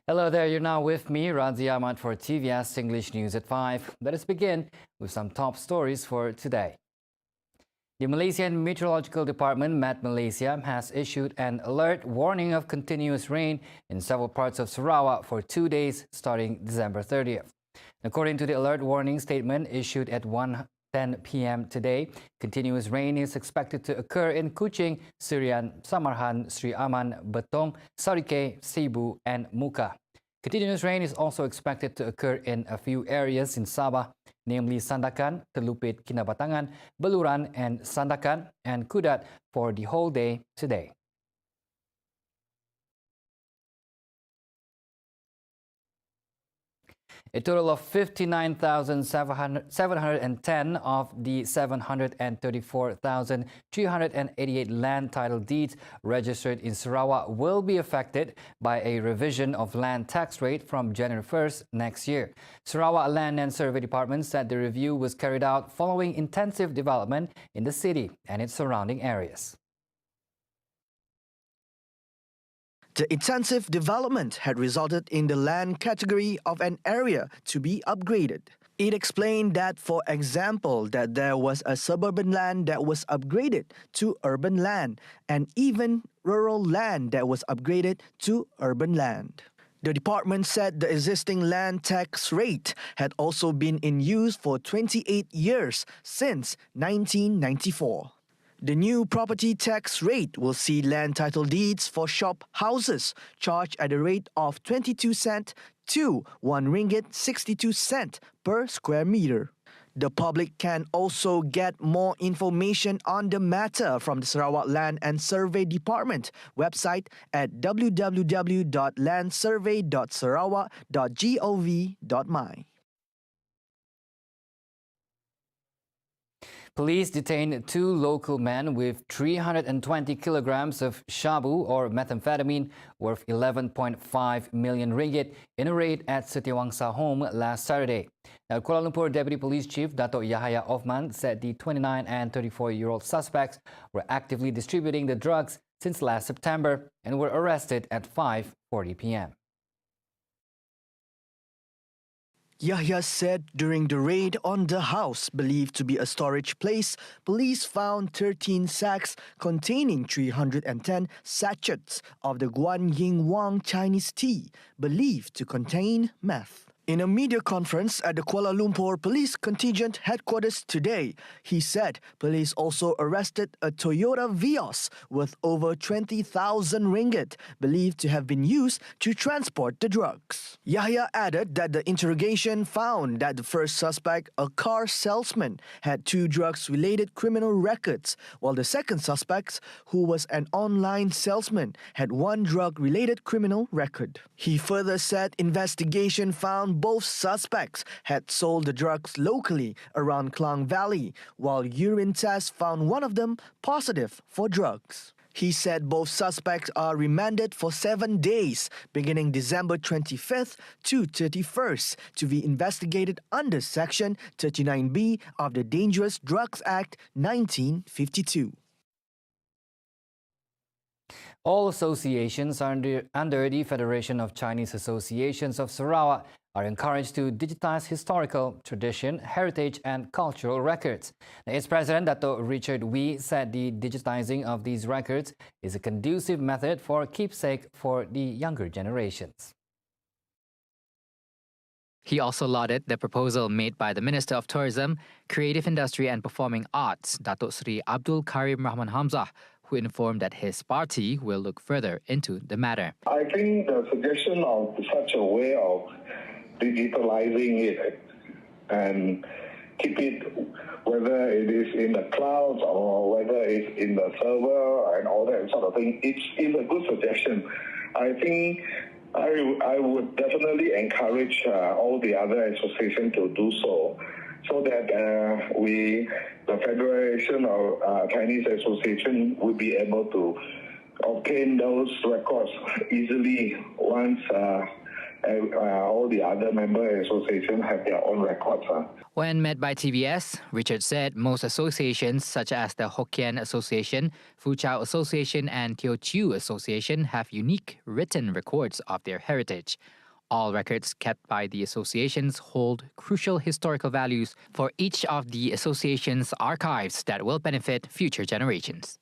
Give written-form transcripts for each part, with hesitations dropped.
Hello there, you're now with me, Radzi Ahmad, for TVS English News at 5. Let us begin with some top stories for today. The Malaysian Meteorological Department, Met Malaysia, has issued an alert warning of continuous rain in several parts of Sarawak for 2 days starting December 30th. According to the alert warning statement issued at 1:10 p.m. today, continuous rain is expected to occur in Kuching, Sirian, Samarhan, Sri Aman, Betong, Sarike, Cebu, and Muka. Continuous rain is also expected to occur in a few areas in Sabah, namely Sandakan, Telupit, Kinabatangan, Beluran, and Sandakan, and Kudat for the whole day today. A total of 59,710 of the 734,388 land title deeds registered in Sarawak will be affected by a revision of land tax rate from January 1st next year. Sarawak Land and Survey Department said the review was carried out following intensive development in the city and its surrounding areas. The intensive development had resulted in the land category of an area to be upgraded. It explained that, for example, that there was a suburban land that was upgraded to urban land, and even rural land that was upgraded to urban land. The department said the existing land tax rate had also been in use for 28 years since 1994. The new property tax rate will see land title deeds for shop houses charged at a rate of 22 cent to 1 ringgit 62 cent per square meter. The public can also get more information on the matter from the Sarawak Land and Survey Department website at www.landsurvey.sarawak.gov.my. Police detained 2 local men with 320 kilograms of shabu or methamphetamine worth 11.5 million ringgit in a raid at Setiawangsa home last Saturday. Now, Kuala Lumpur Deputy Police Chief Dato' Yahaya Othman said the 29 and 34-year-old suspects were actively distributing the drugs since last September and were arrested at 5:40 p.m. Yahya said during the raid on the house believed to be a storage place, police found 13 sacks containing 310 sachets of the Guan Ying Wang Chinese tea, believed to contain meth. In a media conference at the Kuala Lumpur Police Contingent headquarters today, he said police also arrested a Toyota Vios worth over 20,000 ringgit, believed to have been used to transport the drugs. Yahya added that the interrogation found that the first suspect, a car salesman, had 2 drugs-related criminal records, while the second suspect, who was an online salesman, had 1 drug-related criminal record. He further said investigation found both suspects had sold the drugs locally around Klang Valley, while urine tests found one of them positive for drugs. He said both suspects are remanded for 7 days, beginning December 25th to 31st, to be investigated under Section 39B of the Dangerous Drugs Act 1952. All associations under the Federation of Chinese Associations of Sarawak are encouraged to digitize historical, tradition, heritage and cultural records. Its president, Dato' Richard Wee, said the digitizing of these records is a conducive method for keepsake for the younger generations. He also lauded the proposal made by the Minister of Tourism, Creative Industry and Performing Arts, Dato' Sri Abdul Karim Rahman Hamzah, who informed that his party will look further into the matter. I think the suggestion of such a way of digitalizing it and keep it, whether it is in the clouds or whether it's in the server and all that sort of thing, it's a good suggestion. I think I would definitely encourage all the other associations to do so that the Federation of Chinese Association would be able to obtain those records easily once all the other member associations have their own records. When met by TVS, Richard said most associations, such as the Hokkien Association, Fuchao Association, and Teochew Association, have unique written records of their heritage. All records kept by the associations hold crucial historical values for each of the association's archives that will benefit future generations.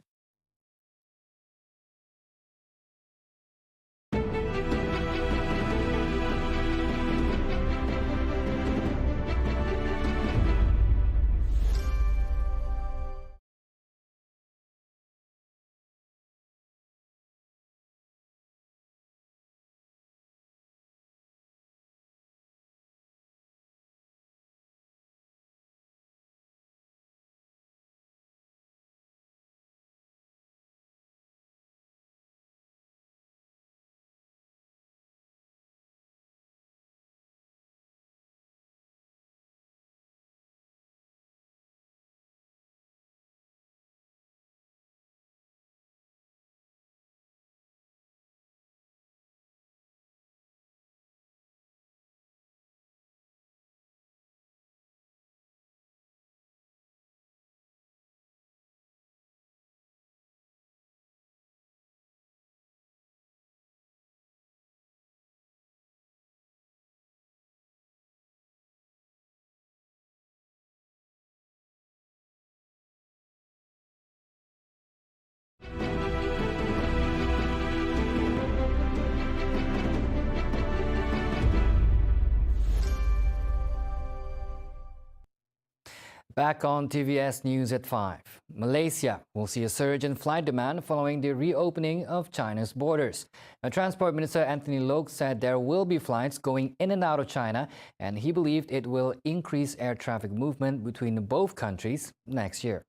Back on TVS News at 5. Malaysia will see a surge in flight demand following the reopening of China's borders. Now, Transport Minister Anthony Loke said there will be flights going in and out of China, and he believed it will increase air traffic movement between both countries next year.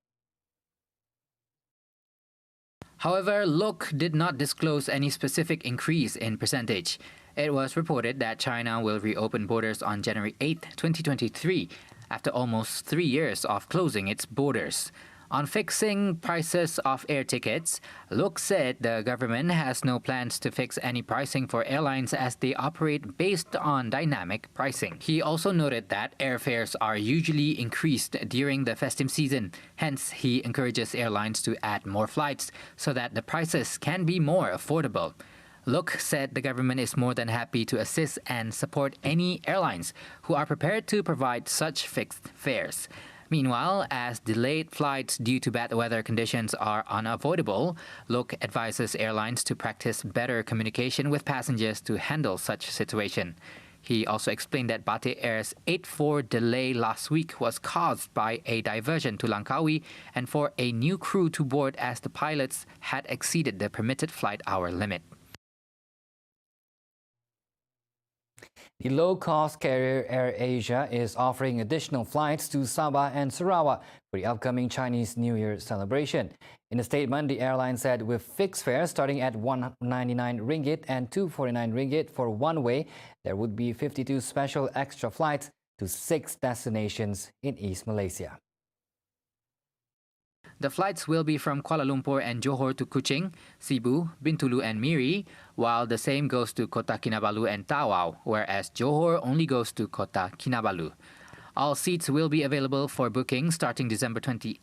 However, Loke did not disclose any specific increase in percentage. It was reported that China will reopen borders on January 8, 2023, after almost 3 years of closing its borders. On fixing prices of air tickets, Loke said the government has no plans to fix any pricing for airlines as they operate based on dynamic pricing. He also noted that airfares are usually increased during the festive season. Hence, he encourages airlines to add more flights so that the prices can be more affordable. Loke said the government is more than happy to assist and support any airlines who are prepared to provide such fixed fares. Meanwhile, as delayed flights due to bad weather conditions are unavoidable, Loke advises airlines to practice better communication with passengers to handle such situation. He also explained that Batik Air's 8-4 delay last week was caused by a diversion to Langkawi and for a new crew to board as the pilots had exceeded the permitted flight hour limit. The low-cost carrier AirAsia is offering additional flights to Sabah and Sarawak for the upcoming Chinese New Year celebration. In a statement, the airline said with fixed fares starting at 199 ringgit and 249 ringgit for one-way, there would be 52 special extra flights to 6 destinations in East Malaysia. The flights will be from Kuala Lumpur and Johor to Kuching, Sibu, Bintulu and Miri, while the same goes to Kota Kinabalu and Tawau, whereas Johor only goes to Kota Kinabalu. All seats will be available for booking starting December 28,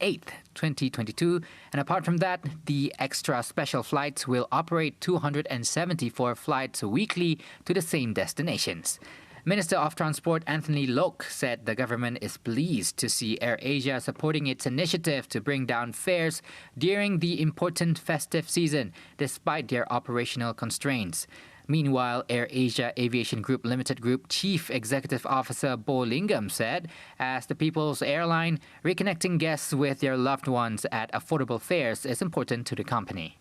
2022, and apart from that, the extra special flights will operate 274 flights weekly to the same destinations. Minister of Transport Anthony Loke said the government is pleased to see AirAsia supporting its initiative to bring down fares during the important festive season, despite their operational constraints. Meanwhile, AirAsia Aviation Group Limited Group Chief Executive Officer Bo Lingam said, as the people's airline, reconnecting guests with their loved ones at affordable fares is important to the company.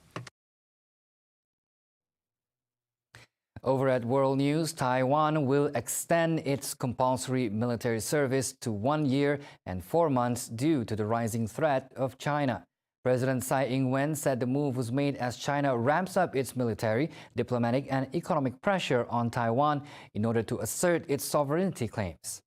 Over at World News, Taiwan will extend its compulsory military service to 1 year and 4 months due to the rising threat of China. President Tsai Ing-wen said the move was made as China ramps up its military, diplomatic and economic pressure on Taiwan in order to assert its sovereignty claims.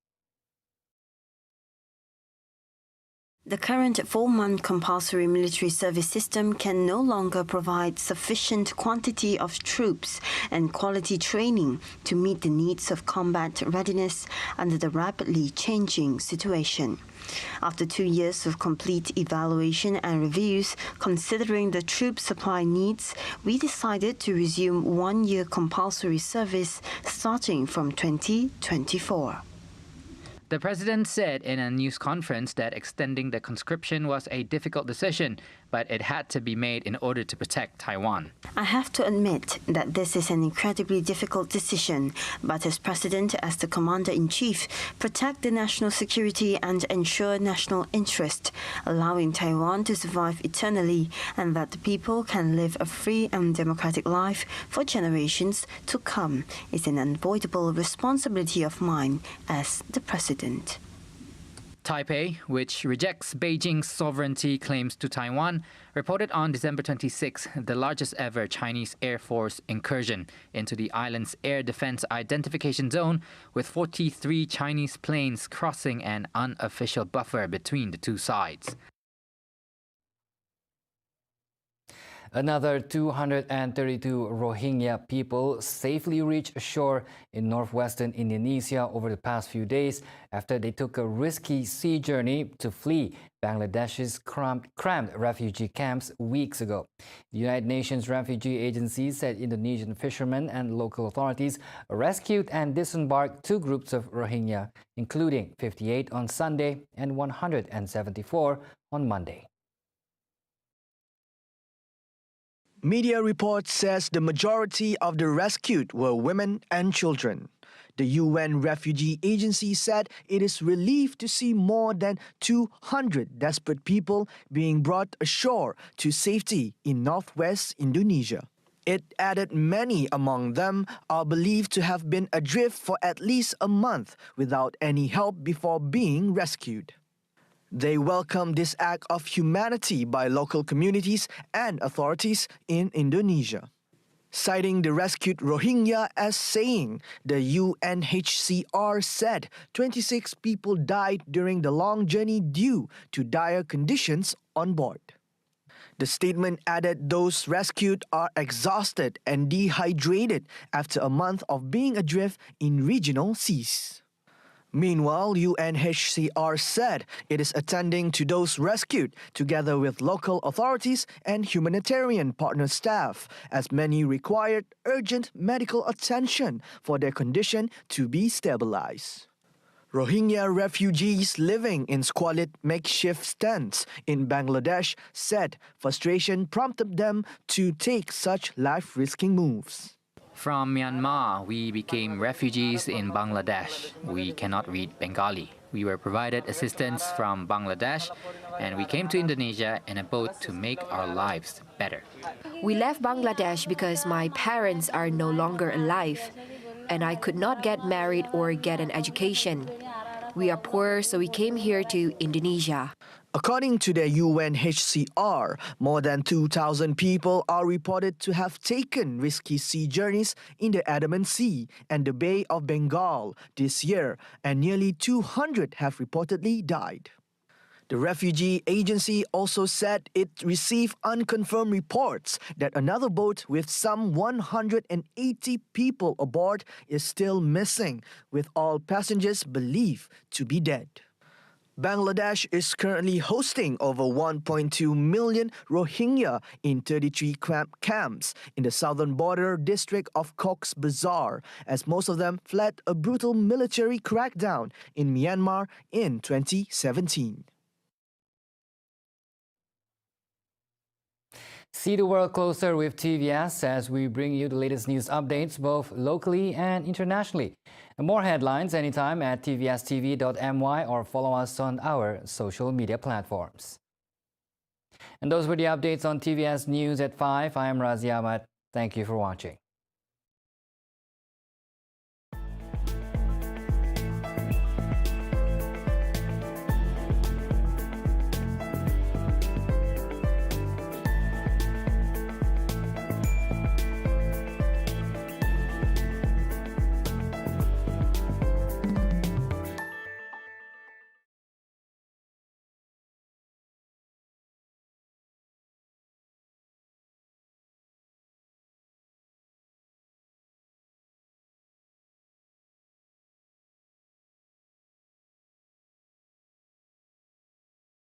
The current 4-month compulsory military service system can no longer provide sufficient quantity of troops and quality training to meet the needs of combat readiness under the rapidly changing situation. After 2 years of complete evaluation and reviews, considering the troop supply needs, we decided to resume 1-year compulsory service starting from 2024. The president said in a news conference that extending the conscription was a difficult decision, but it had to be made in order to protect Taiwan. I have to admit that this is an incredibly difficult decision, but as president, as the commander-in-chief, protect the national security and ensure national interest, allowing Taiwan to survive eternally and that the people can live a free and democratic life for generations to come is an unavoidable responsibility of mine as the president. Taipei, which rejects Beijing's sovereignty claims to Taiwan, reported on December 26 the largest ever Chinese Air Force incursion into the island's air defense identification zone, with 43 Chinese planes crossing an unofficial buffer between the two sides. Another 232 Rohingya people safely reached shore in northwestern Indonesia over the past few days after they took a risky sea journey to flee Bangladesh's crammed refugee camps weeks ago. The United Nations Refugee Agency said Indonesian fishermen and local authorities rescued and disembarked 2 groups of Rohingya, including 58 on Sunday and 174 on Monday. Media reports says the majority of the rescued were women and children. The UN Refugee Agency said it is relieved to see more than 200 desperate people being brought ashore to safety in northwest Indonesia. It added many among them are believed to have been adrift for at least a month without any help before being rescued. They welcome this act of humanity by local communities and authorities in Indonesia. Citing the rescued Rohingya as saying, the UNHCR said 26 people died during the long journey due to dire conditions on board. The statement added those rescued are exhausted and dehydrated after a month of being adrift in regional seas. Meanwhile, UNHCR said it is attending to those rescued together with local authorities and humanitarian partner staff, as many required urgent medical attention for their condition to be stabilized. Rohingya refugees living in squalid makeshift tents in Bangladesh said frustration prompted them to take such life-risking moves. From Myanmar, we became refugees in Bangladesh. We cannot read Bengali. We were provided assistance from Bangladesh, and we came to Indonesia in a boat to make our lives better. We left Bangladesh because my parents are no longer alive, and I could not get married or get an education. We are poor, so we came here to Indonesia. According to the UNHCR, more than 2,000 people are reported to have taken risky sea journeys in the Andaman Sea and the Bay of Bengal this year, and nearly 200 have reportedly died. The refugee agency also said it received unconfirmed reports that another boat with some 180 people aboard is still missing, with all passengers believed to be dead. Bangladesh is currently hosting over 1.2 million Rohingya in 33 camps in the southern border district of Cox's Bazar, as most of them fled a brutal military crackdown in Myanmar in 2017. See the world closer with TVS as we bring you the latest news updates both locally and internationally. And more headlines anytime at tvstv.my or follow us on our social media platforms. And those were the updates on TVS News at 5. I am Razi Ahmad. Thank you for watching.